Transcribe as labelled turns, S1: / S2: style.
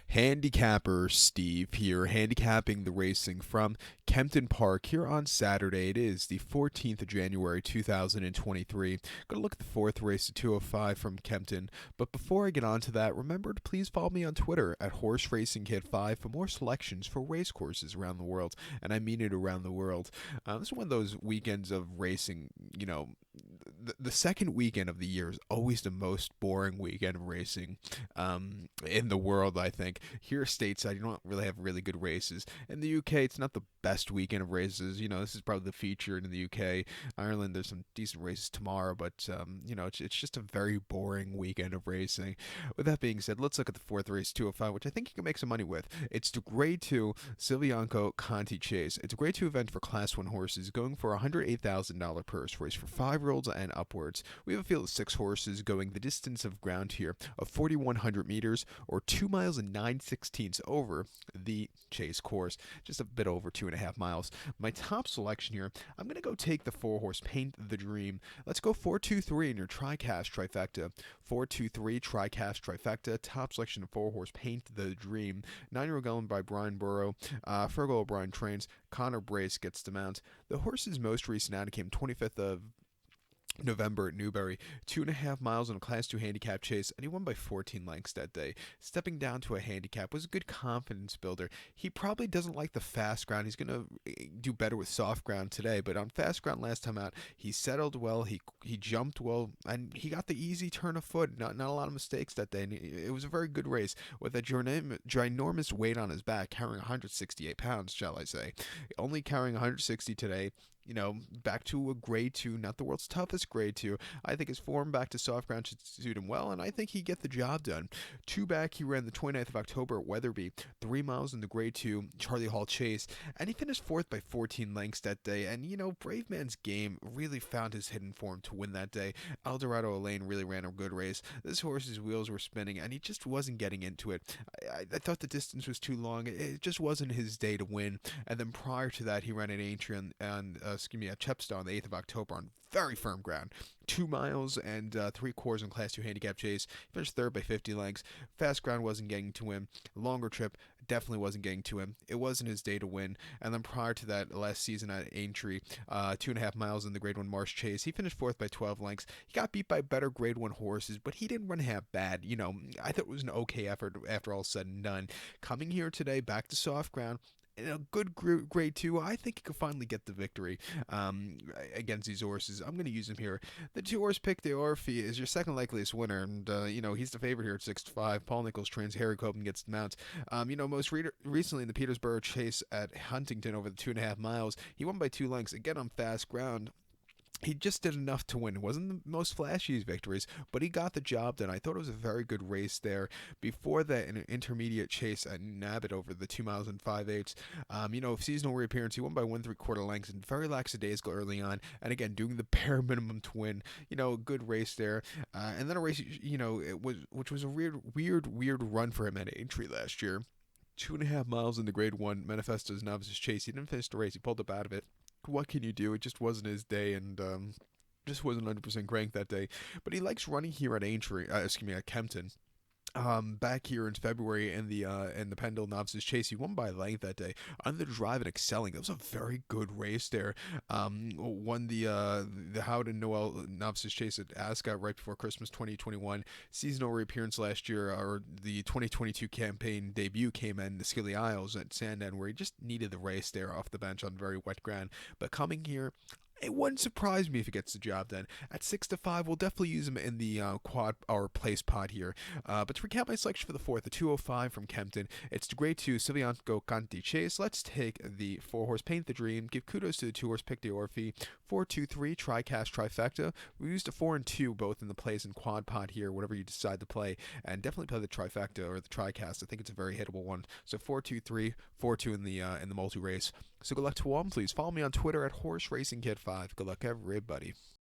S1: Handicapper Steve here, handicapping the racing from Kempton Park here on Saturday. It is the 14th of January 2023. Going to look at the fourth race at 205 from Kempton. But before I get on to that, remember to please follow me on Twitter at HorseRacingKid5 for more selections for race courses around the world. And I mean it around the world. This is one of those weekends of racing, the second weekend of the year is always the most boring weekend of racing in the world, I think. Here stateside, you don't really have really good races. In the UK, it's not the best weekend of races. This is probably the feature in the UK. Ireland, there's some decent races tomorrow, but, it's just a very boring weekend of racing. With that being said, let's look at the fourth race, 205, which I think you can make some money with. It's the Grade 2 Silviniaco Conti Chase. It's a Grade 2 event for Class 1 horses going for a $108,000 purse race for 5-year-olds and upwards. We have a field of 6 horses going the distance of ground here of 4,100 meters or 2 miles and 9/16 over the chase course, just a bit over 2.5 miles. My top selection here, I'm going to go take the 4-horse Paint the Dream. Let's go 4-2-3 in your TriCast trifecta. 4-2-3 TriCast trifecta. Top selection of 4-horse Paint the Dream. 9-year-old Gallon by Brian Burrow. Fergal O'Brien trains. Connor Brace gets the mount. The horse's most recent outing came 25th of November at Newbury, 2.5 miles in a Class 2 handicap chase, and he won by 14 lengths that day. Stepping down to a handicap was a good confidence builder. He probably doesn't like the fast ground. He's going to do better with soft ground today, but on fast ground last time out, he settled well, he jumped well, and he got the easy turn of foot. Not a lot of mistakes that day, and it was a very good race with a ginormous weight on his back, carrying 168 pounds, shall I say. Only carrying 160 today. Back to a Grade 2, not the world's toughest Grade 2. I think his form back to soft ground should suit him well, and I think he'd get the job done. 2 back, he ran the 29th of October at Weatherby, 3 miles in the Grade 2 Charlie Hall Chase, and he finished 4th by 14 lengths that day. And, Brave Man's Game really found his hidden form to win that day. Eldorado Lane really ran a good race. This horse's wheels were spinning, and he just wasn't getting into it. I thought the distance was too long. It just wasn't his day to win. And then prior to that, he ran an Aintree at Chepstow on the 8th of October on very firm ground. 2 miles and 3/4 in Class 2 handicap chase. Finished 3rd by 50 lengths. Fast ground wasn't getting to him. Longer trip definitely wasn't getting to him. It wasn't his day to win. And then prior to that, last season at Aintree, 2.5 miles in the Grade 1 Marsh Chase. He finished 4th by 12 lengths. He got beat by better Grade 1 horses, but he didn't run half bad. I thought it was an okay effort after all said and done. Coming here today, back to soft ground, in a good Grade 2, I think he could finally get the victory against these horses. I'm going to use him here. The 2-horse Pic d'Orfy is your second likeliest winner, and, he's the favorite here at 6-5. Paul Nichols trains. Harry Coben gets the mount. Most recently in the Petersburg Chase at Huntington over the 2.5 miles, he won by 2 lengths, again on fast ground. He just did enough to win. It wasn't the most flashiest victories, but he got the job done. I thought it was a very good race there. Before that, in an intermediate chase at Nabbit over the 2 miles and 5/8, seasonal reappearance, he won by 1 3/4 lengths and very lackadaisical early on. And again, doing the bare minimum to win. A good race there. And then a race, which was a weird run for him at Aintree last year. 2.5 miles in the Grade 1 Manifesto's Novices Chase. He didn't finish the race. He pulled up out of it. What can you do? It just wasn't his day, and just wasn't 100% cranked that day. But he likes running here at at Kempton. Back here in February in the Pendle Novices Chase, he won by a length that day. On the drive and excelling, that was a very good race there. Won the Howden Noel Novices Chase at Ascot right before Christmas 2021. Seasonal reappearance last year, or the 2022 campaign debut came in the Scilly Isles at Sandown, where he just needed the race there off the bench on very wet ground. But coming here, it wouldn't surprise me if he gets the job done. At 6-5, we'll definitely use him in the quad or place pod here. But to recap my selection for the fourth, the 205 from Kempton, it's the Grade 2 Silviniaco Conti Chase. Let's take the 4-horse Paint the Dream. Give kudos to the 2-horse Pic d'Orfy. 4-2-3 TriCast trifecta. We used a 4 and 2 both in the plays and quad pod here, whatever you decide to play, and definitely play the trifecta or the TriCast. I think it's a very hittable one. So 4-2-3, 4-2 in the multi race. So good luck to all. Please follow me on Twitter at HorseRacingKid5. Good luck, everybody.